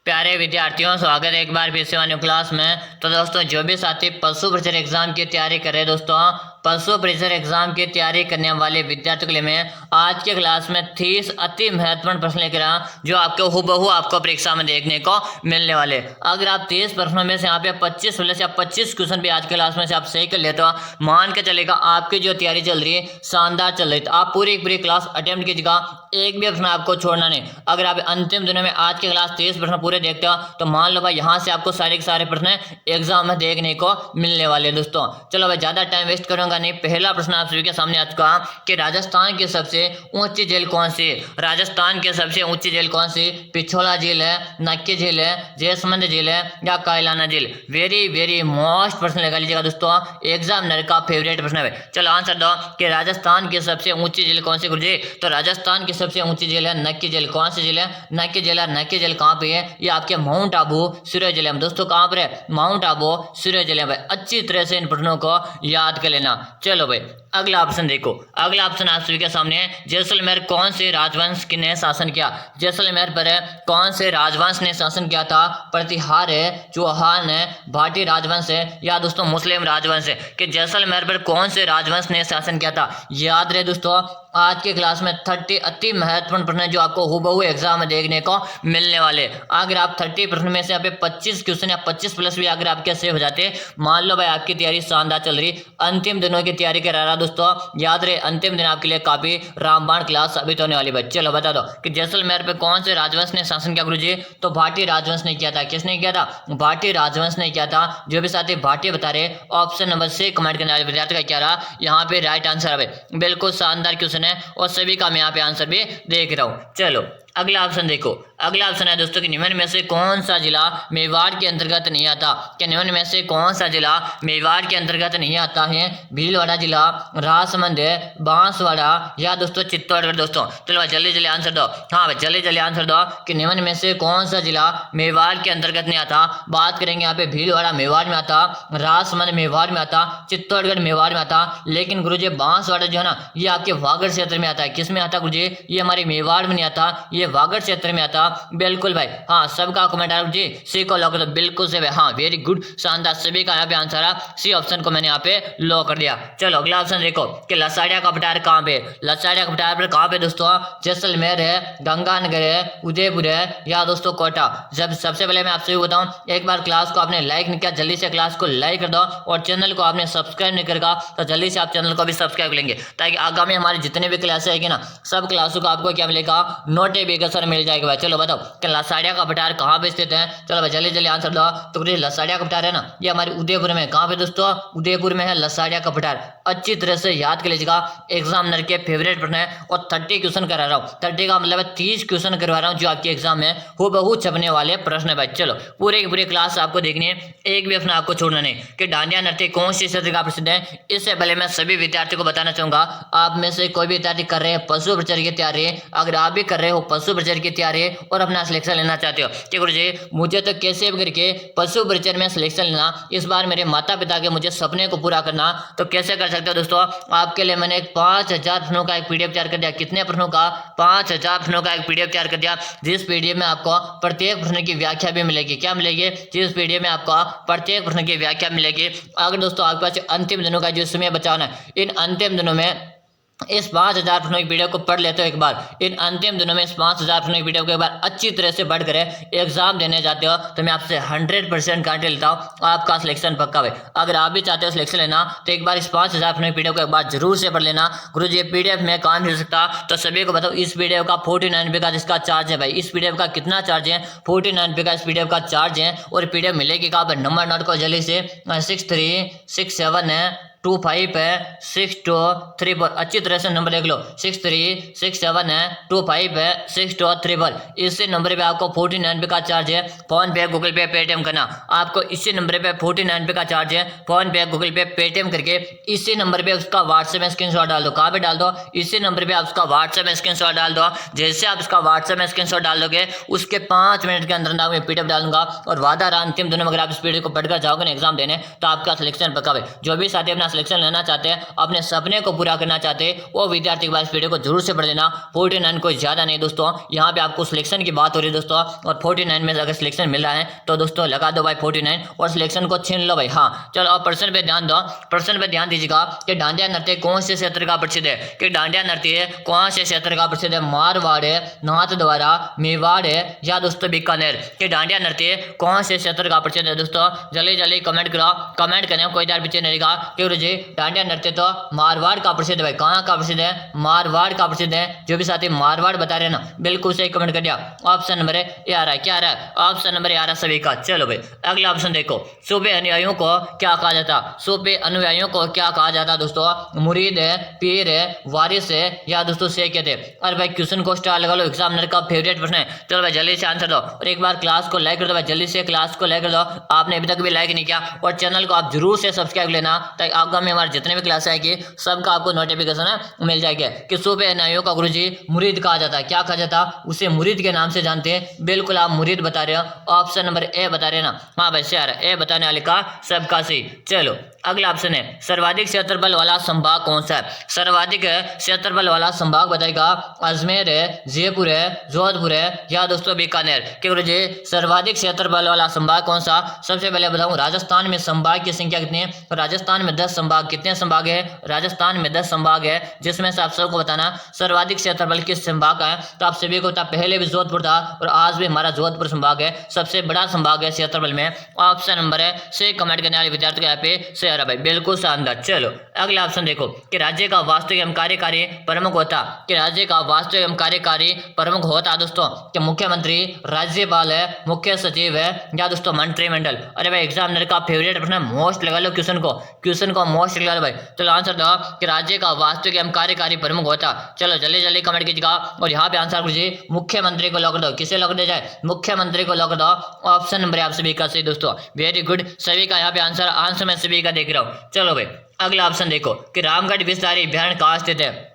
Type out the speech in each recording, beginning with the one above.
प्यारे विद्यार्थियों, स्वागत है एक बार फिर से वाली क्लास में। तो दोस्तों, जो भी साथी पशु परिचर एग्जाम की तैयारी कर रहे हैं दोस्तों, पशु परिचर एग्जाम की तैयारी करने वाले विद्यार्थियों के लिए मैं आज के क्लास में 30 अति महत्वपूर्ण प्रश्न लेकर आया जो आपको हूबहू आपको परीक्षा में देखने को मिलने वाले। अगर आप 30 प्रश्नों में से यहाँ पे 25 या 25 क्वेश्चन भी आज के क्लास में से आप सही कर लेते हो, मान के चलेगा आपकी जो तैयारी चल रही है शानदार चल रही है। तो आप पूरी क्लास अटेम्प्ट कीजिएगा, एक भी प्रश्न आपको छोड़ना नहीं। अगर आप अंतिम दिनों में आज के क्लास 30 प्रश्न पूरे देखते हो तो मान लो भाई यहाँ से आपको सारे के सारे प्रश्न एग्जाम में देखने को मिलने वाले दोस्तों। चलो भाई, ज्यादा टाइम वेस्ट करूंगा नहीं। पहला प्रश्न आप सभी के सामने आ चुका कि राजस्थान की सबसे ऊंची झील कौन सी? राजस्थान की सबसे ऊंची झील कौन सी? पिछोला झील है, नक्की झील है, जैसमंद झील है या कायलाना झील? वेरी मोस्ट प्रश्न लगा लीजिएगा दोस्तों, एग्जामिनर का फेवरेट प्रश्न है। चलो आंसर दो कि राजस्थान की सबसे ऊंची झील कौन सी गुरुजी? तो राजस्थान की सबसे ऊंची झील है नक्की झील। कौन सी झील है? नक्की झील। नक्की झील कहाँ पे है? ये आपके माउंट आबू सिरोही जिले में दोस्तों। कहाँ पर है? माउंट आबू सिरोही जिले में। अच्छी तरह से इन प्रश्नों को याद कर लेना। चलो भाई, अगला ऑप्शन देखो। अगला ऑप्शन आप सभी के सामने है, जैसलमेर कौन से राजवंश ने शासन किया? जैसलमेर पर कौन से राजवंश ने शासन किया था? प्रतिहार है, चौहान है, भाटी राजवंश है या दोस्तों मुस्लिम राजवंश है? कि जैसलमेर पर कौन से राजवंश ने शासन किया था? याद रहे दोस्तों, आज के क्लास में 30 अति महत्वपूर्ण प्रश्न जो आपको हूबहू एग्जाम में देखने को मिलने वाले। अगर आप 30 प्रश्न में से यहाँ पे 25 क्वेश्चन या 25 प्लस भी अगर आपके सेव हो जाते, मान लो भाई आपकी तैयारी शानदार चल रही, अंतिम दिनों की तैयारी करा रहा दोस्तों। याद रहे, अंतिम दिन आपके लिए काफी रामबाण क्लास साबित होने वाली। बच्चे चलो बता दो कि जैसलमेर पे कौन से राजवंश ने शासन किया गुरुजी? तो भाटी राजवंश ने किया था। किसने किया था? भाटी राजवंश ने किया था। जो भी साथी भाटी बता रहे, ऑप्शन नंबर से कमेंट करने वाले विद्यार्थी का क्या रहा यहाँ पे राइट आंसर है। बिल्कुल शानदार क्वेश्चन है और सभी का मैं यहाँ पे आंसर भी देख रहा हूँ। चलो अगला ऑप्शन देखो। अगला ऑप्शन है दोस्तों कि निम्न में से कौन सा जिला मेवाड़ के अंतर्गत नहीं आता? कि निम्न में से कौन सा जिला मेवाड़ के अंतर्गत नहीं आता है? भीलवाड़ा जिला, राजसमंद, बांसवाड़ा या दोस्तों चित्तौड़गढ़ दोस्तों। चलो जल्दी आंसर दो। हाँ भाई, जल्दी आंसर दो कि निम्न में से कौन सा जिला मेवाड़ के अंतर्गत नहीं आता? बात करेंगे यहाँ पे भीलवाड़ा मेवाड़ में आता, राजसमंद मेवाड़ में आता, चित्तौड़गढ़ मेवाड़ में आता। लेकिन गुरुजी बांसवाड़ा जो है ना, ये आपके वागड़ क्षेत्र में आता है। किस में आता गुरुजी? ये हमारी मेवाड़ में नहीं आता, ये वागड़ क्षेत्र में आता। बिल्कुल भाई, हाँ सबका कमेंट आ जी सी को लॉक कर दो। बिल्कुल से भाई, हाँ वेरी गुड, शानदार, सभी का यहाँ पे आंसर है। सी ऑप्शन को मैंने यहाँ पे लॉक कर दिया। चलो अगला ऑप्शन देखो कि लसाड़िया का पठार कहाँ पे? लसाड़िया का पठार पर कहाँ पे दोस्तों? जैसलमेर है, गंगानगर है, उदयपुर है या दोस्तों कोटा? जब सबसे पहले मैं आपसे बताऊं, एक बार क्लास को आपने लाइक नहीं किया, जल्दी से क्लास को लाइक कर दो और चैनल को आपने सब्सक्राइब नहीं करेगा तो जल्दी से आप चैनल को भी सब्सक्राइब करेंगे, ताकि आगामी हमारी जितने भी क्लासें आएगी ना, सब क्लासों को आपको क्या मिलेगा? नोटिफिकेशन मिल जाएगा भाई। चलो बताओ कि लसाड़िया का पठार कहाँ पे स्थित है? चलो भाई जल्दी आंसर दो। तो लसाड़िया का पठार है ना, ये हमारे उदयपुर में। कहाँ पे दोस्तों? उदयपुर में है लसाड़िया का पठार। अच्छी तरह से याद कर लीजिएगा, एग्जामिनर के फेवरेट प्रश्न है और 30 क्वेश्चन करा रहा हूँ। 30 का मतलब 30 क्वेश्चन करवा रहा हूँ जो आपके एग्जाम में हूबहू छपने वाले प्रश्न है भाई। चलो पूरे क्लास आपको देखनी है, एक भी प्रश्न आपको छोड़ना नहीं। कि डांडिया नृत्य कौन सी क्षेत्र का प्रसिद्ध है? इससे पहले मैं सभी विद्यार्थियों को बताना चाहूंगा, आप में से कोई भी विद्यार्थी कर रहे हैं पशु परिचर की तैयारी, अगर आप भी कर रहे हो पशु परिचर की तैयारी और अपना सिलेक्शन लेना चाहते हो कि गुरुजी मुझे तो कैसे भी करके पशु परिचर में सिलेक्शन लेना, इस बार मेरे माता पिता के मुझे सपने को पूरा करना, तो कैसे कर सकते हो दोस्तों? आपके लिए मैंने 5000 प्रश्नों का एक पीडीएफ तैयार कर दिया। कितने प्रश्नों का? 5000 प्रश्नों का एक पीडीएफ तैयार कर दिया, जिस पीडीएफ में आपको प्रत्येक प्रश्न की व्याख्या भी मिलेगी। क्या मिलेगी? जिस पीडीएफ में आपको प्रत्येक प्रश्न की व्याख्या मिलेगी। अगर दोस्तों आपके पास अंतिम दिनों का जो समय बचा है, इन अंतिम दिनों में इस 5000 प्रश्नों की वीडियो को पढ़ लेते हो एक बार, इन अंतिम दिनों में इस 5000 प्रश्नों की वीडियो को एक बार अच्छी तरह से पढ़ कर एग्जाम देने जाते हो, तो मैं आपसे 100% गारंटी लेता हूँ आपका सिलेक्शन पक्का है। अगर आप भी चाहते हो सिलेक्शन लेना तो एक बार इस 5000 प्रश्नों की वीडियो को एक बार जरूर से पढ़ लेना। गुरुजी ये पीडीएफ में काम नहीं हो सकता, तो सभी को बताओ इस पीडीएफ का 49 रुपये का जिसका चार्ज है भाई। इस पीडीएफ का कितना चार्ज है? 49 रुपये का इस पीडीएफ का चार्ज है। और पीडीएफ मिलेगी कहाँ पर? नंबर नोट को जल्दी से 6367 है 25 है 6234। अच्छी तरह से नंबर देख लो, 6367 है 25 है 6234। इसी नंबर पे आपको 49 रुपये का चार्ज है। फोन पे, गूगल पे, पेटीएम करना। आपको इसी नंबर पे 49 रुपये का चार्ज है। फोन पे, गूगल पे, पेटीएम करके इसी नंबर पे उसका व्हाट्सएप में स्क्रीनशॉट डाल दो। कहाँ पे डाल दो? इसी नंबर पे आप उसका व्हाट्सएप में स्क्रीनशॉट डाल दो। जैसे आप उसका व्हाट्सएप में स्क्रीनशॉट डाल दोगे, उसके 5 मिनट के अंदर मैं पीडीएफ डालूंगा और वादा रहा अंतिम दिनों में अगर आप इस पीडीएफ को पढ़कर जाओगे ना एग्जाम देने, तो आपका सिलेक्शन पक्का है। जो भी साथी अपना सिलेक्शन लेना चाहते हैं, अपने सपने को पूरा करना चाहते हैं, वो विद्यार्थी के बाद इस वीडियो को जरूर से पढ़ लेना। 49 कोई ज्यादा नहीं दोस्तों, यहाँ पे आपको सिलेक्शन की बात हो रही है दोस्तों, और 49 में अगर सिलेक्शन मिल रहा है तो दोस्तों लगा दो भाई 49 और सिलेक्शन को छीन लो भाई। हाँ चलो अब प्रश्न पे ध्यान दो, प्रश्न पे ध्यान दीजिएगा कि डांडिया नृत्य कौन से क्षेत्र का प्रसिद्ध है, कि डांडिया नृत्य कौन से क्षेत्र का प्रसिद्ध है, मारवाड़ है, नाथद्वारा, मेवाड़ है या दोस्तों बीकानेर, कि डांडिया नृत्य कौन से क्षेत्र का प्रसिद्ध है दोस्तों। जल्दी जल्दी कमेंट करो, कमेंट करने कोई देर पीछे नहीं रहेगा कि गुरुजी डांडिया नृत्य तो मारवाड़ का प्रसिद्ध है। कहाँ का प्रसिद्ध है, मारवाड़ का प्रसिद्ध है। जो भी साथी मारवाड़ बता रहे हैं ना बिल्कुल सही कमेंट कर दिया। ऑप्शन नंबर ए आ रहा है, क्या आ रहा है, ऑप्शन नंबर ए आ रहा है सभी का। चलो भाई अगला ऑप्शन देखो, सूफी अनुयायियों को क्या कहा जाता, सूफी अनुयायियों को क्या कहा जाता दोस्तों, मुरीद है, पीर है, वारिस है या दोस्तों शेख कहते हैं। अरे भाई क्वेश्चन को स्टार लगा लो, एग्जामिनर का फेवरेट प्रश्न है। चलो भाई जल्दी से आंसर दो और एक बार क्लास को लाइक कर दो भाई, जल्दी से क्लास को लाइक कर दो। आपने अभी तक भी लाइक नहीं किया और चैनल को आप जरूर से सब्सक्राइब लेना ताकि आगामी हमारे जितने भी क्लास आएगी सबका आपको नोटिफिकेशन मिल जाएगा। कि सूफी अनुयायियों का गुरुजी मुरीद कहा जाता है, क्या कहा जाता, उसे मुरीद के नाम से जानते हैं। बिल्कुल आप मुरीद बता रहे हो, ऑप्शन नंबर ए बता रहे हैं ना। हाँ भाई शेयर ए बताने वाले का सबका सही। चलो अगला ऑप्शन है, सर्वाधिक क्षेत्रफल वाला संभाग कौन सा है, सर्वाधिक क्षेत्रफल वाला संभाग बताएगा अजमेर है, जयपुर है, जोधपुर है या दोस्तों बीकानेर। कि गुरुजी सर्वाधिक क्षेत्रफल वाला संभाग कौन सा, सबसे पहले बताऊं राजस्थान में संभाग की संख्या कितनी है, राजस्थान में 10 संभाग, कितने संभाग है, राजस्थान में 10 संभाग है, जिसमें से आप सबको बताना सर्वाधिक क्षेत्रफल किस संभाग का है। तो आप सभी को पता पहले भी जोधपुर था और आज भी हमारा जोधपुर संभाग है, सबसे बड़ा संभाग है क्षेत्रफल में। ऑप्शन नंबर है से कमेंट करने वाले विद्यार्थी यहाँ पे से आ रहा भाई, बिल्कुल शानदार। चलो अगला ऑप्शन देखो, कि राज्य का वास्तविक एवं कार्यकारी प्रमुख होता, कि राज्य का वास्तविक एवं कार्यकारी प्रमुख होता दोस्तों, कि मुख्यमंत्री, राज्यपाल है, मुख्य सचिव है या दोस्तों मंत्रिमंडल। अरे भाई एग्जामिनर का फेवरेट प्रश्न, मोस्ट लगा लो क्वेश्चन को मोस्ट लगा लो भाई। चलो आंसर दो कि राज्य का वास्तविक एवं कार्यकारी प्रमुख होता। चलो जल्दी जल्दी कमेंट कीजिएगा और यहाँ पे आंसर कीजिए मुख्यमंत्री को लॉक दो, किसे लॉक दिया जाए, मुख्यमंत्री को लॉक दो। ऑप्शन नंबर आप सभी का सही दोस्तों, वेरी गुड, सभी का यहाँ पे आंसर मैं सभी का देख रहा हूँ। चलो भाई अगला ऑप्शन देखो, कि रामगढ़ विस्तारी अभ्यारण्य कहाँ स्थित है,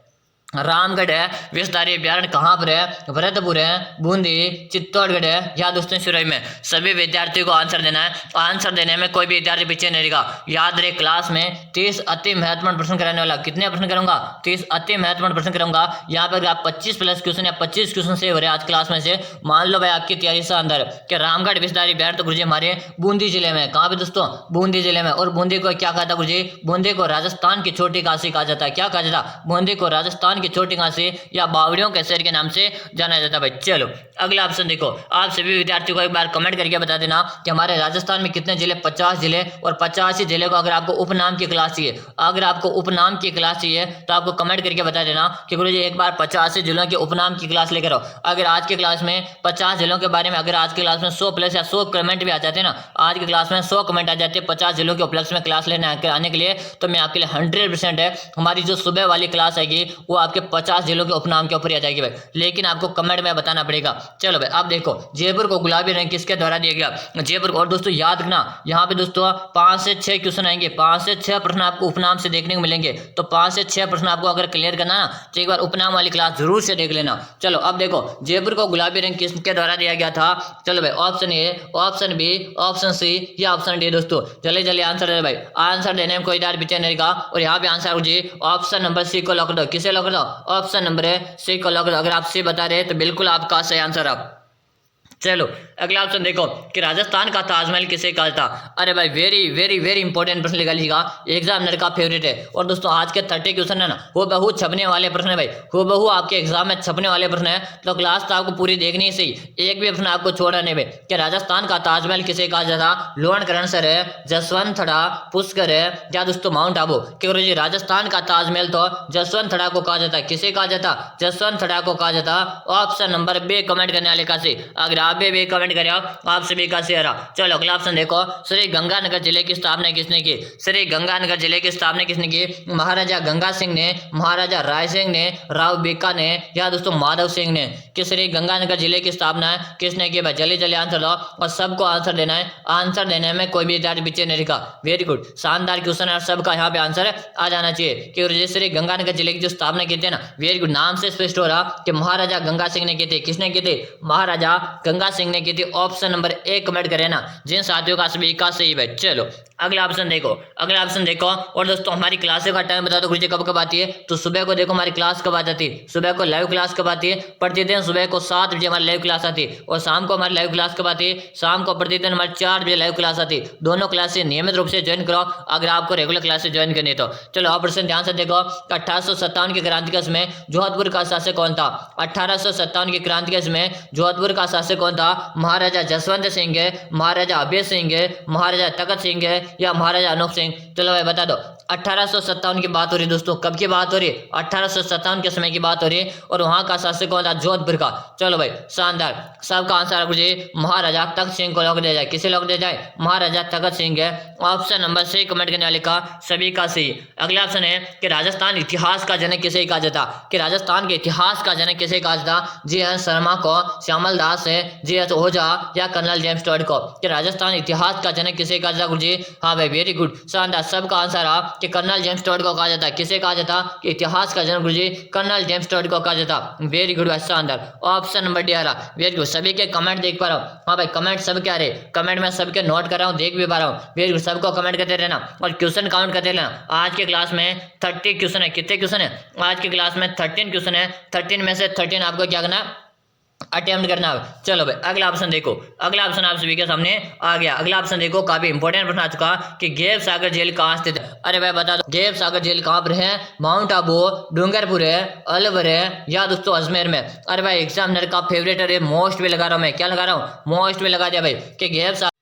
रामगढ़ है विस्तारी अभ्यारण्य कहाँ पर है, भरतपुर है, बूंदी, चित्तौड़गढ़ है या दोस्तों सिरोही में। सभी विद्यार्थियों को आंसर देना है, आंसर देने में कोई भी विद्यार्थी पीछे नहीं रहेगा। याद रहे क्लास में 30 अति महत्वपूर्ण प्रश्न कराने वाला, कितने प्रश्न करूंगा, 30 अति महत्वपूर्ण प्रश्न करूंगा। यहाँ पर आप 25 प्लस क्वेश्चन या 25 क्वेश्चन से हो रहे आज क्लास में से, मान लो भाई आपकी तैयारी से अंदर कि रामगढ़ विस्तारी अभ्यारण्य तो गुरुजी हमारे बूंदी जिले में, कहाँ पे दोस्तों, बूंदी जिले में। और बूंदी को क्या कहा था गुरुजी, बूंदी को राजस्थान की छोटी काशी कहा जाता है। क्या कहा जाता, बूंदी को राजस्थान की छोटी काशी या बावड़ियों के शहर के नाम से जाना जाता है भाई। चलो अगला ऑप्शन देखो, आप सभी विद्यार्थियों को एक बार कमेंट करके बता देना कि हमारे राजस्थान में कितने जिले, 50 जिले, और 85 जिले को अगर आपको उपनाम की क्लास चाहिए, अगर आपको उपनाम की क्लास चाहिए तो आपको कमेंट करके बता देना कि गुरुजी एक बार 85 जिलों के उपनाम की क्लास लेकर आओ। अगर आज की क्लास में 50 जिलों के बारे में, अगर आज की क्लास में 100 प्लस या 100 कमेंट भी आ जाते हैं ना, आज की क्लास में 100 कमेंट आ जाते हैं 50 जिलों के उपलक्ष्य में क्लास लेने आने के लिए, तो मैं आपके लिए 100% है हमारी जो सुबह वाली क्लास आएगी वो आपके 50 जिलों के उपनाम के ऊपर आ जाएगी भाई, लेकिन आपको कमेंट में बताना पड़ेगा। चलो भाई अब देखो, जयपुर को गुलाबी रंग किसके द्वारा दिया गया, जयपुर को। और दोस्तों याद रखना यहाँ पे दोस्तों 5 से 6 क्वेश्चन आएंगे, 5 से 6 प्रश्न आपको उपनाम से देखने को मिलेंगे। तो 5 से 6 प्रश्न आपको अगर क्लियर करना ना तो एक बार उपनाम वाली क्लास जरूर से देख लेना। चलो अब देखो, जयपुर को गुलाबी रंग किसके द्वारा दिया गया था। चलो भाई option A, option B, option C या ऑप्शन डी। दोस्तों जल्दी जल्दी आंसर दे भाई, आंसर देने में कोई देर पीछे नहीं रहेगा। और यहाँ पे आंसर जी ऑप्शन नंबर सी को लॉक दो, किसे लॉक दो, ऑप्शन नंबर सी को लॉक दो। अगर आप सी बता रहे तो बिल्कुल आपका सही आंसर आप। चलो अगला ऑप्शन देखो, कि राजस्थान का ताजमहल किसे कहा था। अरे भाई वेरी वेरी वेरी इंपॉर्टेंट प्रश्न निकाल लीजिएगा, एग्जामिनर का फेवरेट है। और दोस्तों आज के 30 क्वेश्चन है ना वो बहु छपने वाले प्रश्न है भाई, वो बहु आपके एग्जाम में छपने वाले प्रश्न है। तो क्लास तो आपको पूरी देखनी ही सही, एक भी प्रश्न आपको छोड़ा नहीं भाई। कि राजस्थान का ताजमहल किसे कहा जाता, लोहणकरणसर है, जसवंतथड़ा, पुष्कर है या दोस्तों माउंट आबू। क्योंकि राजस्थान का ताजमहल तो जसवंतथड़ा को कहा जाता है, किसे कहा जाता, जसवंतथड़ा को कहा जाता। ऑप्शन नंबर बी कमेंट करने वाले का से, अगर आप भी कमेंट करें आप सभी का शेयर। चलो अगला ऑप्शन देखो, श्री गंगानगर जिले की स्थापना किसने की, श्री गंगानगर जिले की स्थापना किसने की, महाराजा गंगा सिंह ने, महाराजा राय सिंह ने, राव बीका ने या दोस्तों माधव सिंह ने। कि श्री गंगानगर जिले की स्थापना किसने की भाई, जल्दी जल्दी आंसर दो और सबको आंसर देना है, आंसर देने में कोई भी विद्यार्थी पीछे नहीं रखा। वेरी गुड, शानदार क्वेश्चन है, सबका यहाँ पे आंसर आ जाना चाहिए। कि श्री गंगानगर जिले की जो स्थापना की थी ना, वेरी गुड, नाम से स्पष्ट हो रहा कि महाराजा गंगा सिंह ने की थी। किसने की थी, महाराजा गंगा गंगा सिंह ने की थी। ऑप्शन नंबर ए कमेंट करें ना जिन साथियों का सभी का सही है। चलो अगला ऑप्शन देखो, अगला ऑप्शन देखो। और दोस्तों हमारी क्लासों का टाइम बता दो गुरुजी कब कब आती है। तो सुबह को देखो हमारी क्लास कब आ जाती है, सुबह को लाइव क्लास कब आती है, प्रतिदिन सुबह को 7 बजे हमारी लाइव क्लास आती है। और शाम को हमारी लाइव क्लास कब आती है, शाम को प्रतिदिन हमारी 4 बजे लाइव क्लास आती है। दोनों क्लासेस नियमित रूप से ज्वाइन करो अगर आपको रेगुलर क्लासेस ज्वाइन करनी है तो। चलो आप प्रश्न ध्यान से देखो। 1857 की क्रांति के समय जोधपुर का शासक कौन था। 1857 की क्रांति के समय जोधपुर का शासक कौन था। महाराजा जसवंत सिंह है, महाराजा अभय सिंह है, महाराजा तखत सिंह है या महाराजा अनूप सिंह। चलो भाई बता दो। 1857 की बात हो रही है दोस्तों, कब की बात हो रही है, 1857 के समय की बात हो रही है। और वहां का शासक कौन था, जोधपुर का। चलो भाई शानदार, सबका आंसर मुझे महाराजा तखत सिंह को लॉक दिया जाए। किसे लॉक दिया जाए, महाराजा तखत सिंह है। ऑप्शन नंबर सी कमेंट करने वाले का सभी का सही। अगला ऑप्शन है कि राजस्थान इतिहास का जनक किसे कहा जाता। कि राजस्थान के इतिहास का जनक किसे कहा जाता। जी एस शर्मा को, श्यामल दास है, जी एस ओझा या कर्नल जेम्स टॉड को। कि राजस्थान इतिहास का जनक किसे कहा जाता गुरुजी। हाँ भाई वेरी गुड, शानदार, सबका आंसर आ कि कर्नल जेम्स टॉड को कहा जाता है। किसे कहा जाता, कि इतिहास का जनक गुरुजी कर्नल जेम्स टॉड को कहा जाता। वेरी गुड, शानदार। ऑप्शन नंबर डी आ रहा, वेरी गुड। सभी के कमेंट देख पा रहा हूँ। हाँ भाई कमेंट सब क्या रहे, कमेंट में सबके नोट कर रहा हूँ, देख भी पा रहा हूँ। वेरी गुड, सबको कमेंट करते रहना और क्वेश्चन काउंट करते रहना। आज के क्लास में 30 क्वेश्चन है। कितने क्वेश्चन है आज की क्लास में, 13 क्वेश्चन है। 13 में से 13 आपको क्या करना, अटेम्प्ट करना है। चलो भाई अगला ऑप्शन देखो, अगला ऑप्शन आप सभी के सामने आ गया। अगला ऑप्शन देखो, काफी इंपॉर्टेंट प्रश्न आ चुका कि गैब सागर जेल कहाँ स्थित है। अरे भाई बता दो, गैब सागर जेल कहाँ पर है। माउंट आबू, डूंगरपुर है, अलवर है या दोस्तों अजमेर में। अरे भाई एग्जामिनर का फेवरेट है, मोस्ट भी लगा रहा हूँ मैं। क्या लगा रहा हूँ, मोस्ट भी लगा दिया भाई कि गैब सागर।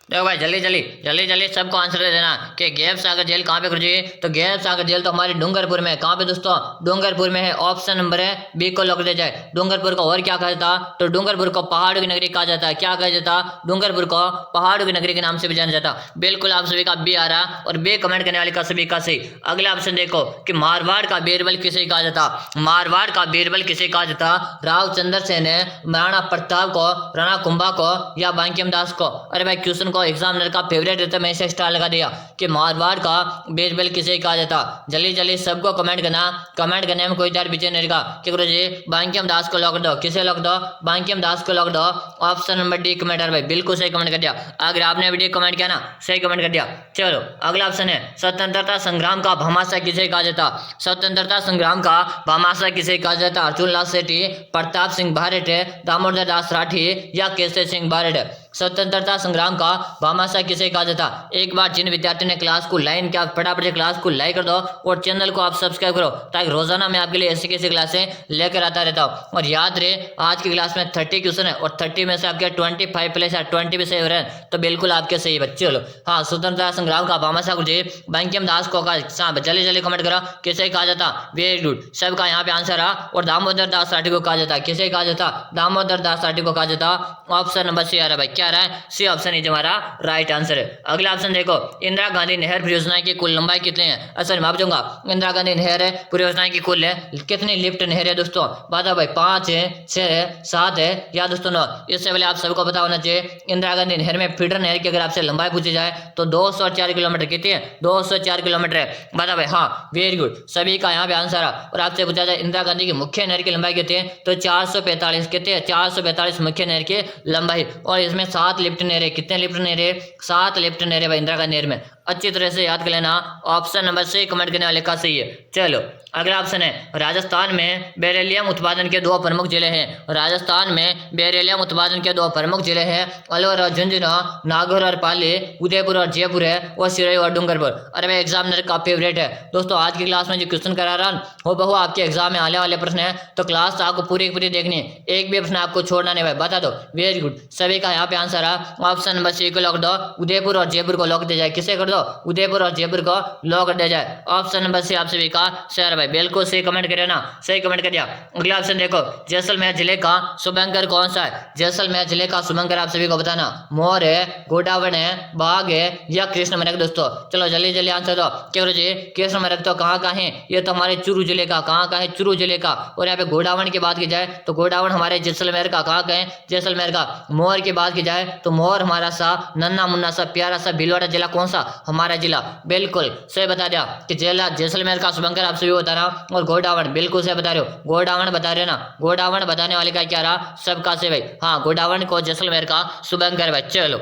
देखो भाई जल्दी जल्दी जल्दी जल्दी सबको आंसर दे देना कि गैब सागर जेल कहाँ पे गुरुजी। तो गैब सागर जेल तो हमारे डूंगरपुर में है। कहाँ पे दोस्तों, डूंगरपुर में है। ऑप्शन नंबर है बी को लॉक दिया जाए। डूंगरपुर को और क्या कहा जाता, तो डूंगरपुर को पहाड़ों की नगरी कहा जाता है। क्या कहा जाता, डूंगरपुर को पहाड़ों की नगरी के नाम से भी जाना जाता। बिल्कुल आप सभी का बी आ रहा और बी कमेंट करने वाले का सभी का सही। अगला ऑप्शन देखो कि मारवाड़ का बीरबल किसे कहा जाता। मारवाड़ का बीरबल किसे कहा जाता। राव चंद्र सेन है, महाराणा प्रताप को, राणा कुंभा को या बांकीम दास को। अरे भाई क्वेश्चन को एग्जामिनर का फेवरेट रहता है, मैं इसे स्टार लगा दिया कि मारवाड़ का बीरबल किसे कहा जाता। जल्दी जल्दी सबको कमेंट करना, कमेंट करने में कोई डर पीछे नहीं रहेगा कि गुरुजी बांकीम दास को लॉक दो। किसे लॉक दो, बांकीम दास को लॉक दो। ऑप्शन नंबर डी कमेंट भाई बिल्कुल सही कमेंट कर दिया। अगर आपने वीडियो कमेंट किया ना, सही कमेंट कर दिया। चलो अगला ऑप्शन है स्वतंत्रता संग्राम का भामाशाह किसे कहा जाता। स्वतंत्रता संग्राम का भामाशाह किसे कहा जाता। अर्जुन लाल सेठी, प्रताप सिंह बारट, दामोदर दास राठी या केसरी सिंह बारट। स्वतंत्रता संग्राम का भामाशाह किसे कहा जाता। एक बार जिन विद्यार्थियों ने क्लास को लाइन किया फटाफट से क्लास को लाइक कर दो और चैनल को आप सब्सक्राइब करो ताकि रोजाना मैं आपके लिए ऐसी कैसी क्लासें लेकर आता रहता हूँ। और याद रहे आज की क्लास में 30 क्वेश्चन है और 30 में से आपके 25 प्लस या 20 भी सही हो रहे हैं तो बिल्कुल आपके सही बच्चे। चलो हाँ, स्वतंत्रता संग्राम का भामाशाह गुरुजी बंकिम दास को कहा। जल्दी जल्दी कमेंट करो किसे कहा जाता। वेरी गुड, सबका यहाँ पे आंसर आ। और दामोदर दास राठी को कहा जाता। किसे कहा जाता, दामोदर दास राठी को कहा जाता। ऑप्शन नंबर सी आ रहा भाई, क्या रहा है, सी ऑप्शन इज हमारा राइट आंसर है। अगला ऑप्शन देखो, इंदिरा गांधी नहर परियोजना की कुल लंबाई कितनी है। अच्छा मैं आप दूंगा, इंदिरा गांधी नहर परियोजना की कुल है कितनी लिफ्ट नहर है दोस्तों। बता भाई 5 है, 6 है, 7 है या दोस्तों 9। इससे पहले आप सबको पता होना चाहिए इंदिरा गांधी नहर में फीडर नहर की अगर आपसे लंबाई पूछी जाए तो 204 किलोमीटर कितनी है, 204 किलोमीटर है। बता भाई हाँ वेरी गुड, सभी का यहाँ पे आंसर आ। और आपसे पूछा जाए इंदिरा गांधी की मुख्य नहर की लंबाई कितनी है तो 445 कितने है, 445 मुख्य नहर की लंबाई। और इसमें 7 लिफ्ट नहर है। कितने लिफ्ट नहर है, 7 लिफ्ट नहर है भाई इंदिरा गांधी नहर में। अच्छी तरह से याद कर लेना। ऑप्शन नंबर से कमेंट करने वाले का सही है। चलो अगला ऑप्शन है राजस्थान में बेरिलियम उत्पादन के 2 प्रमुख जिले हैं। राजस्थान में बेरिलियम उत्पादन के 2 प्रमुख जिले हैं अलवर और झुंझुनू, नागौर और पाली, उदयपुर और जयपुर है और सिरोही और डूंगरपुर। अरे भाई एग्जामिनर का फेवरेट है दोस्तों। आज की क्लास में जो क्वेश्चन करा रहा वो बहु आपके एग्जाम में आने वाले प्रश्न है तो क्लास आपको पूरी पूरी देखनी है, एक भी प्रश्न आपको छोड़ना नहीं भाई। बता दो, वेरी गुड, सभी का यहाँ पे आंसर आ। ऑप्शन नंबर सी को लॉक दो, उदयपुर और जयपुर को लॉक दिया जाए। किसे कर दो, उदयपुर और जयपुर को लॉक कर दिया जाए। ऑप्शन नंबर सी आप सभी का शेयर भाई बिल्कुल सही कमेंट करिए ना, सही कमेंट कर दिया। अगला ऑप्शन देखो, जैसलमेर जिले का शुभंकर कौन सा है। जैसलमेर जिले का शुभंकर आप सभी को बताना मोर है, गोडावण है, बाघ है या कृष्ण मृग दोस्तों। चलो जल्दी जल्दी आंसर दो। क्यों जी कृष्ण मृग तो कहाँ का है, ये तो हमारे चूरू जिले का, कहाँ का है, चूरू जिले का। और यहाँ पे गोडावण की बात की जाए तो गोडावण हमारे जैसलमेर का, कहाँ का है, जैसलमेर का। मोर की बात की जाए तो मोर हमारा सा नन्ना मुन्ना सा प्यारा सा भीलवाड़ा जिला कौन सा, हमारा जिला। बिल्कुल सही बता दिया कि जिला जैसलमेर का शुभंकर आप सभी बता रहा, और गोडावण बिल्कुल से बता रहे हो, गोडावण बता रहे हो ना, गोडावण बताने वाले का क्या रहा, सबका से भाई, हाँ गोडावण को जैसलमेर का शुभंकर भाई। चलो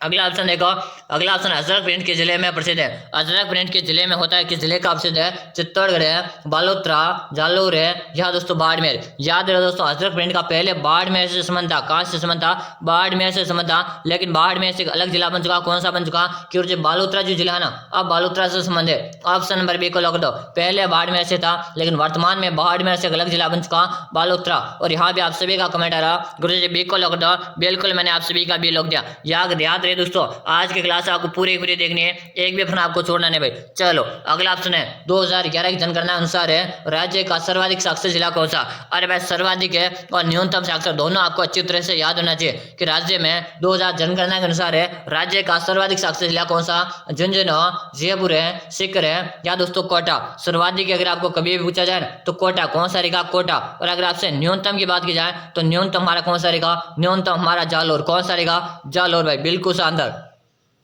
अगला ऑप्शन देखो, अगला ऑप्शन अजरक प्रिंट के जिले में प्रसिद्ध है। अजरक प्रिंट के जिले में होता है, किस जिले का प्रसिद्ध है, चित्तौड़गढ़ है, बालोतरा, जालोर है, या दोस्तों बाड़मेर। याद रखो दोस्तों, अजरक प्रिंट का पहले बाड़मेर से संबंध था, कहाँ से संबंध था, बाड़मेर से संबंध था, लेकिन बाड़मेर से एक अलग जिला बन चुका, कौन सा बन चुका, क्योंकि बालोतरा जो जिला है ना, अब बालोतरा से संबंध है। ऑप्शन नंबर बी को लॉक दो, पहले बाड़मेर से था लेकिन वर्तमान में बाड़मेर से एक अलग जिला बन चुका, बालोतरा। और यहाँ पे आप सभी का कमेंट आ रहा, गुरु जी बी को लॉक दो, बिल्कुल मैंने आप सभी का बी लॉक दिया। याद रहे दोस्तों, आज की क्लास आपको पूरी देखनी है, एक भी प्रश्न आपको छोड़ना नहीं भाई। चलो अगला ऑप्शन है, 2011 की जनगणना अनुसार है राज्य का सर्वाधिक साक्षर जिला कौन सा। अरे भाई सर्वाधिक है और न्यूनतम साक्षर दोनों आपको अच्छी तरह से याद होना चाहिए कि राज्य में 2000 जनगणना के अनुसार है राज्य का सर्वाधिक साक्षर जिला कौन सा, झुंझुनू, जयपुर है, सीकर है, या दोस्तों कोटा। सर्वाधिक अगर आपको कभी भी पूछा जाए तो कोटा, कौन सा रहेगा, कोटा। और अगर आपसे न्यूनतम की बात की जाए तो न्यूनतम हमारा कौन सा रहेगा, न्यूनतम हमारा जालोर, कौन सा रहेगा, जालोर भाई, बिल्कुल शानदार।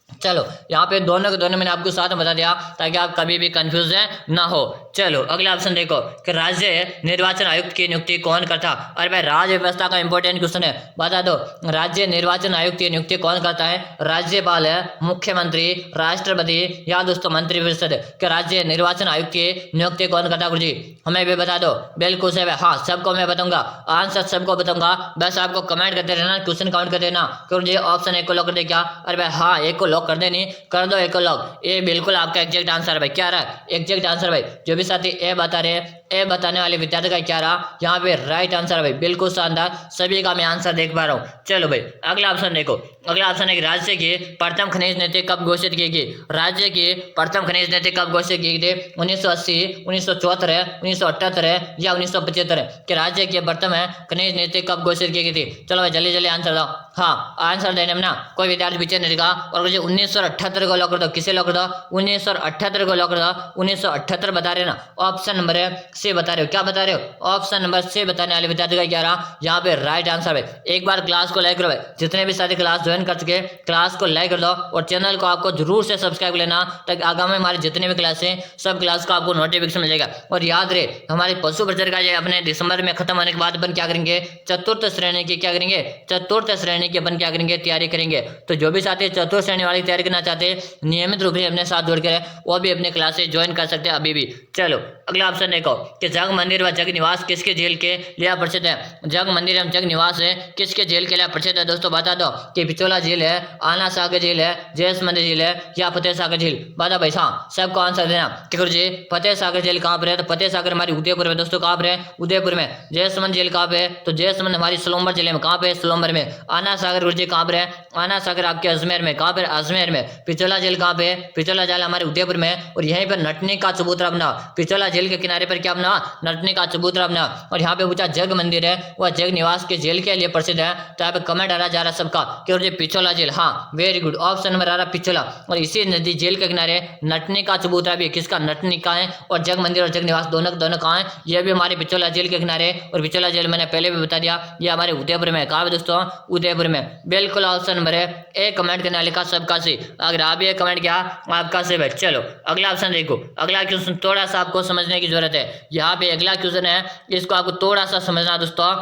चलो यहाँ पे दोनों के दोनों मैंने आपको साथ में बता दिया ताकि आप कभी भी कंफ्यूज ना हो। चलो अगला ऑप्शन देखो कि राज्य निर्वाचन आयुक्त की नियुक्ति कौन करता। अरे भाई राज्य व्यवस्था का इंपॉर्टेंट क्वेश्चन है, बता दो राज्य निर्वाचन आयुक्त की नियुक्ति कौन करता है, राज्यपाल है, मुख्यमंत्री, राष्ट्रपति, या दोस्तों मंत्रिपरिषद। के राज्य निर्वाचन आयुक्त की नियुक्ति कौन करता गुरु जी, हमें भी बता दो। बिल्कुल से हाँ, सबको मैं बताऊंगा, आंसर सबको बताऊंगा, बस आपको कमेंट करते रहना, क्वेश्चन काउंट कर देना। गुरु जी ऑप्शन एक को लॉक कर दे क्या, अरे भाई हाँ एक को लॉक कर देनी, कर दो एक को लॉक। ये बिल्कुल आपका एग्जैक्ट आंसर भाई, क्या रहा एग्जैक्ट आंसर भाई। जो भी साथी ए बता रहे हैं, ए बताने वाले विद्यार्थी का क्या रहा, यहाँ पे राइट आंसर भाई, बिल्कुल शानदार, सभी का मैं आंसर देख पा रहा हूँ। चलो भाई अगला ऑप्शन देखो, अगला ऑप्शन है कि राज्य की प्रथम खनिज नीति कब घोषित की गई। राज्य की प्रथम खनिज नीति कब घोषित की गई थी, 1980, 1974, 1978 या 1975 कि राज्य की प्रथम खनिज नीति कब घोषित की गई थी। चलो भाई जल्दी जल्दी आंसर दो, हाँ आंसर देने में ना कोई विद्यार्थी पीछे नहीं रहेगा। और मुझे 1978 को लॉक कर दो, किसे लॉक कर दो, 1978 को लॉक कर दो। 1978 बता रहे ना, ऑप्शन नंबर से बता रहे हो, क्या बता रहे हो, ऑप्शन नंबर से बताने वाले विद्यार्थी का क्या रहा, यहाँ पे राइट आंसर है। एक बार क्लास को लाइक करो भाई, जितने भी साथी क्लास ज्वाइन कर चुके क्लास को लाइक कर दो, और चैनल को आपको जरूर से सब्सक्राइब लेना ताकि आगामी हमारे जितने भी क्लास हैं सब क्लास को आपको नोटिफिकेशन मिल जाएगा। और याद रहे हमारे पशु प्रचार का ये अपने दिसंबर में खत्म होने के बाद अपन क्या करेंगे, चतुर्थ श्रेणी की क्या करेंगे, चतुर्थ श्रेणी की अपन क्या करेंगे, तैयारी करेंगे। तो जो भी साथी चतुर्थ श्रेणी वाली तैयारी करना चाहते हैं नियमित रूप से अपने साथ जुड़कर वो भी अपने क्लासेस ज्वाइन कर सकते हैं अभी भी। चलो अगला ऑप्शन देखो कि जग मंदिर व जग निवास किसके झील के लिए प्रसिद्ध है। जग मंदिर एवं जग निवास है किसके झील के लिए प्रसिद्ध है दोस्तों, बता दो कि पिछोला झील है, आना सागर झील है, जयस मंदिर झील है, या फतेह सागर झील। बता भाई हाँ सबको आंसर देना कि गुरु जी फतेह सागर झील कहाँ पर है, तो फतेह सागर हमारी उदयपुर में दोस्तों, कहाँ पर है, उदयपुर में। जयसमंद झील कहाँ पे है, तो जयसमंद हमारी सोलंबर जिले में, कहाँ पे, सोलंबर में। आना सागर गुरु जी कहाँ पर है, आना सागर आपके अजमेर में, कहाँ पर, अजमेर में। पिछोला झील कहाँ पे है, पिछोला झील हमारे उदयपुर में। और यहीं पर नटनी का चबूतरा बना, पिछोला झील के किनारे पर क्या बना, नटनी का चबूतरा बना। और यहाँ पे पूछा जग मंदिर है वह जग निवास के झील के लिए प्रसिद्ध है। तो यहाँ पे कमेंट आ रहा जा रहा सबका कि पिछोला झील, हाँ वेरी गुड, ऑप्शन नंबर आ रहा पिछोला। और इसी नदी झील के किनारे नटनी का चबूतरा भी, किसका, नटनी का है। और जग मंदिर और जग निवास दोनों कहाँ है, ये भी हमारे पिछोला झील के किनारे। और पिछोला झील मैंने पहले भी बता दिया ये हमारे उदयपुर में, कहाँ दोस्तों, उदयपुर में। बिल्कुल ऑप्शन नंबर है ए कमेंट करने वाले का सबका सी, अगर आप ये कमेंट किया आपका से है। चलो अगला ऑप्शन देखो, अगला क्वेश्चन थोड़ा सा आपको समझने की जरूरत है। यहाँ पे अगला क्वेश्चन है, इसको आपको थोड़ा सा समझना दोस्तों।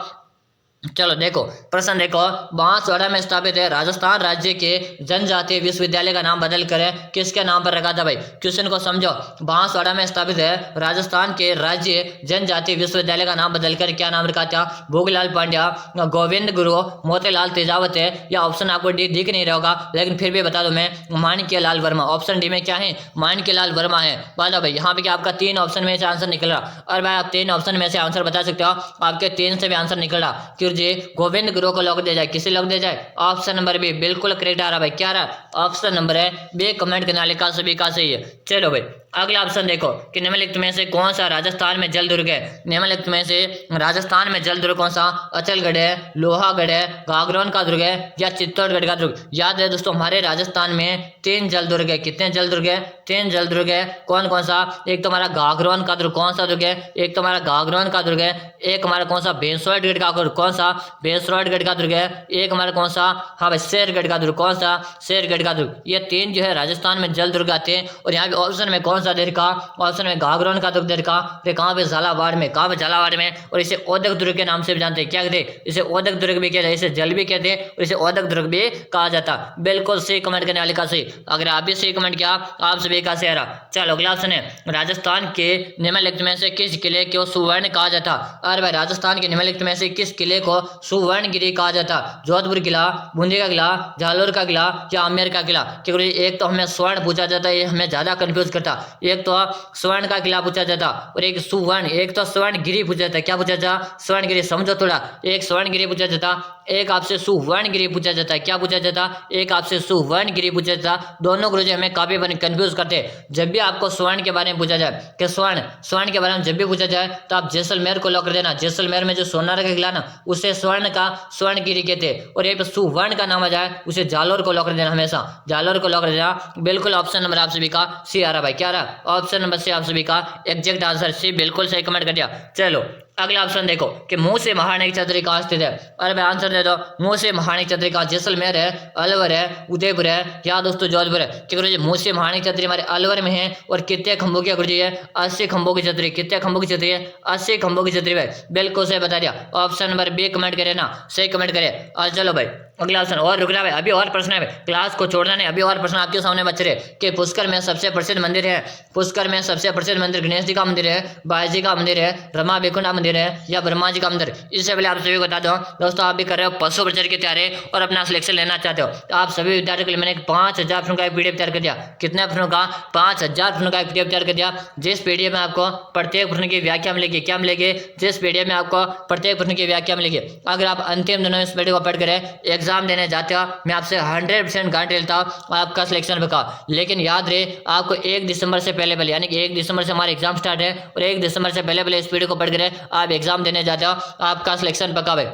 चलो देखो प्रश्न देखो, बांसवाड़ा में स्थापित है राजस्थान राज्य के जनजातीय विश्वविद्यालय का नाम बदल कर किसके नाम पर रखा था भाई। क्वेश्चन को समझो, बांसवाड़ा में स्थापित है राजस्थान के राज्य जनजातीय विश्वविद्यालय का नाम बदलकर क्या नाम रखा था, भोगलाल पांड्या, गोविंद गुरु, मोतीलाल तेजावत है, या ऑप्शन आपको डी दिख नहीं रहा होगा लेकिन फिर भी बता दो मैं, माणिक्य लाल वर्मा। ऑप्शन डी में क्या है, माणिक्य लाल वर्मा है। बता भाई यहाँ पे क्या आपका 3 ऑप्शन में से आंसर निकल रहा, और भाई आप 3 ऑप्शन में से आंसर बता सकते हो, आपके 3 से भी आंसर निकल रहा। जी गोविंद गुरु को लॉक दिया जाए, किसे लॉक दिया जाए, ऑप्शन नंबर बी बिल्कुल करेक्ट आ रहा भाई, क्या रहा, ऑप्शन नंबर है बी कमेंट करने वाले का सभी का सही है। चलो भाई अगला ऑप्शन देखो कि निम्नलिखित में से कौन सा राजस्थान में जल दुर्ग है। निम्नलिखित में से राजस्थान में जल दुर्ग कौन सा, अचलगढ़ है, लोहागढ़ है, गागरोन का दुर्ग है, या चित्तौड़गढ़ का दुर्ग। याद है दोस्तों हमारे राजस्थान में 3 जल दुर्ग है, कितने जल दुर्ग है, 3 जल दुर्ग है। कौन कौन सा, एक तो हमारा गागरोन का दुर्ग, कौन सा दुर्ग है, एक तो हमारा गागरोन का दुर्ग है, एक हमारा कौन सा बेंसवाड़गढ़ का दुर्ग, कौन सा, बेंसवाड़गढ़ का दुर्ग है, एक हमारा कौन सा, हाँ भाई शेरगढ़ का दुर्ग, कौन सा, शेरगढ़ का दुर्ग। ये 3 जो है राजस्थान में जल दुर्ग आते हैं। और यहाँ पे ऑप्शन में कौन सा दे रखा, ऑप्शन में घाघरोन का दुर्ग दे रखा, फिर कहाँ पे झालावाड़ में, कहाँ पे झालावाड़ में, और इसे ओदक दुर्ग के नाम से भी जानते हैं। क्या कहते हैं? इसे ओदक दुर्ग भी कहते हैं, इसे जल भी कहते हैं और इसे ओदक दुर्ग भी कहा जाता। बिल्कुल सही कमेंट करने वाले का सही। अगर आप भी सही कमेंट किया आप सभी का सही रहा। चलो अगला ऑप्शन है, राजस्थान के निम्नलिखित में से किस किले को सुवर्ण कहा जाता? अरे भाई राजस्थान के निम्नलिखित में से किस किले को सुवर्णगिरी कहा जाता? जोधपुर किला, बूंदी का किला, जालोर का किला या आमेर का किला? क्योंकि एक तो हमें स्वर्ण पूछा जाता है, ये हमें ज्यादा कंफ्यूज करता। एक तो स्वर्ण का किला पूछा जाता और एक सुवर्ण, एक तो स्वर्णगिरी पूछा जाता। क्या पूछा जाता? स्वर्णगिरी। समझो थोड़ा, एक स्वर्णगिरी पूछा जाता, एक आपसे सुवर्णगिरी पूछा जाता है। क्या पूछा जाता? एक आपसे सुवर्णगिरी पूछा जाता। दोनों गुरुजी हमें काफी कंफ्यूज करते हैं। जब भी आपको स्वर्ण के बारे में पूछा जाए कि स्वर्ण के बारे में जब भी पूछा जाए तो आप जैसलमेर को लॉक कर देना। जैसलमेर में जो सोनार का किला ना उसे स्वर्ण का स्वर्णगिरी कहते हैं, और ये सुवर्ण का नाम आ जाए उसे जालोर को लॉक कर देना। हमेशा जालोर को लॉक कर देना। बिल्कुल ऑप्शन नंबर आप सभी का सी आ रहा भाई। क्या रहा? ऑप्शन नंबर सी आप सभी का एग्जैक्ट आंसर सी। बिल्कुल सही कमेंट कर दिया। चलो अगला ऑप्शन देखो कि मुंह से महानेक छतरी कहाँ स्थित है? अरे भाई आंसर दे दो। मुंह से महानेक छतरी कहाँ? जैसलमेर है, अलवर है, उदयपुर है या दोस्तों जोधपुर है? क्या गुरुजी मुंह से महानेक छतरी हमारे अलवर में है। और कितने खंभों की गुरुजी है? 80 खंभों की छतरी। कितने खंभों की छतरी है? 80 खंभों की छतरी भाई। बिल्कुल सही बता दिया। ऑप्शन नंबर बी कमेंट करे ना, सही कमेंट करे। और चलो भाई अगला ऑप्शन और रुकना भाई, अभी और प्रश्न है भाई, क्लास को छोड़ना नहीं, अभी और प्रश्न आपके सामने बच रहे कि पुष्कर में सबसे प्रसिद्ध मंदिर है। पुष्कर में सबसे प्रसिद्ध मंदिर गणेश जी का मंदिर है, बाई जी का मंदिर है, रमा बेकुंडा मंदिर है या ब्रह्मा जी का मंदिर? इससे पहले आप सभी को बता दो दोस्तों, आप भी कर रहे हो पशु प्रचार की तैयारी और अपना सिलेक्शन लेना चाहते हो तो आप सभी विद्यार्थियों के लिए मैंने 5000 प्रश्नों का एक पीडीएफ तैयार कर दिया। कितने प्रश्नों का? 5000 प्रश्नों का एक पीडीएफ तैयार कर दिया। जिस पीडीएफ में आपको प्रत्येक प्रश्न की व्याख्या मिलेगी। क्या मिलेगी? जिस पीडीएफ में आपको प्रत्येक प्रश्न की व्याख्या मिलेगी। अगर आप अंतिम दिनों में इस पीडीएफ को पढ़ कर एग्जाम देने जाते हो, मैं आपसे 100% गारंटी लेता हूँ आपका सिलेक्शन पक्का। लेकिन याद रहे आपको 1 दिसंबर से पहले यानी कि 1 दिसंबर से हमारा एग्जाम स्टार्ट है और 1 दिसंबर से पहले इस पीडीएफ को पढ़ कर आप एग्जाम देने जाते हो, आपका सिलेक्शन पक्का भाई।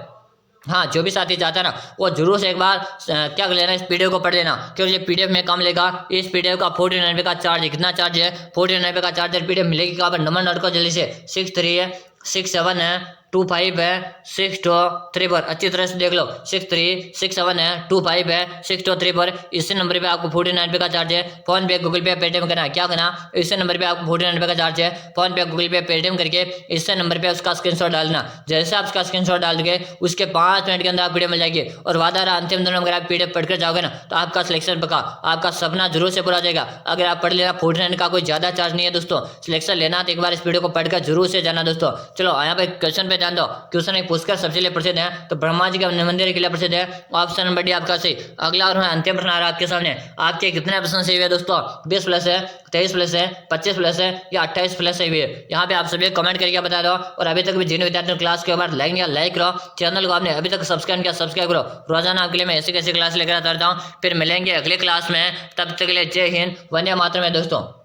हाँ जो भी साथी चाहता है ना वो जरूर से एक बार क्या कर लेना, इस पीडीएफ को पढ़ लेना क्योंकि ये पीडीएफ में काम लेगा। इस पीडीएफ का 49 का चार्ज है। कितना चार्ज है? 49 का चार्ज है। पीडीएफ मिलेगी कहाँ पर? नंबर नोट को जल्दी से। 63 है, 67 है, 25 है, 6234। अच्छी तरह से देख लो। 63 67 है, 25 है, 6234। इसी नंबर पे आपको 49 का चार्ज है। फोन पे, गूगल पे, पेटीएम करना है। क्या करना? इसी नंबर पे आपको 49 का चार्ज है। फोन पे, गूगल पे, पेटीएम करके इसी नंबर पे उसका स्क्रीनशॉट डालना। जैसे आप उसका स्क्रीनशॉट डाल दोगे उसके 5 मिनट के अंदर आप पीडीएफ मिल जाएगी। और वादा रहा अंतिम दिन में अगर आप पीडीएफ पढ़कर जाओगे ना तो आपका सिलेक्शन पक्का, आपका सपना जरूर से पूरा हो जाएगा। अगर आप पढ़ लेना, 49 का कोई ज्यादा चार्ज नहीं है दोस्तों। सिलेक्शन लेना तो एक बार इस वीडियो को पढ़कर जरूर से जाना दोस्तों। चलो यहाँ पे क्वेश्चन पे ध्यान दो। क्वेश्चन पुष्कर सबसे लिए प्रसिद्ध है तो ब्रह्मा जी का मंदिर के लिए प्रसिद्ध है। ऑप्शन नंबर डी आपका सही। अगला और अंतिम प्रश्न आ रहा है आपके सामने। आपके कितने प्रश्न सही हुए दोस्तों? 20 प्लस है, 23 प्लस है, 25 प्लस है या 28 प्लस सही हुए? यहाँ पे आप सभी कमेंट करके बता दो। और अभी तक भी जिन विद्यार्थियों क्लास के बाद लाइक करो, चैनल को आपने अभी तक सब्सक्राइब किया सब्सक्राइब करो। रोजाना आपके लिए मैं ऐसी कैसी क्लास लेकर आता रहता हूँ। फिर मिलेंगे अगले क्लास में, तब तक के लिए जय हिंद, वंदे मातरम दोस्तों।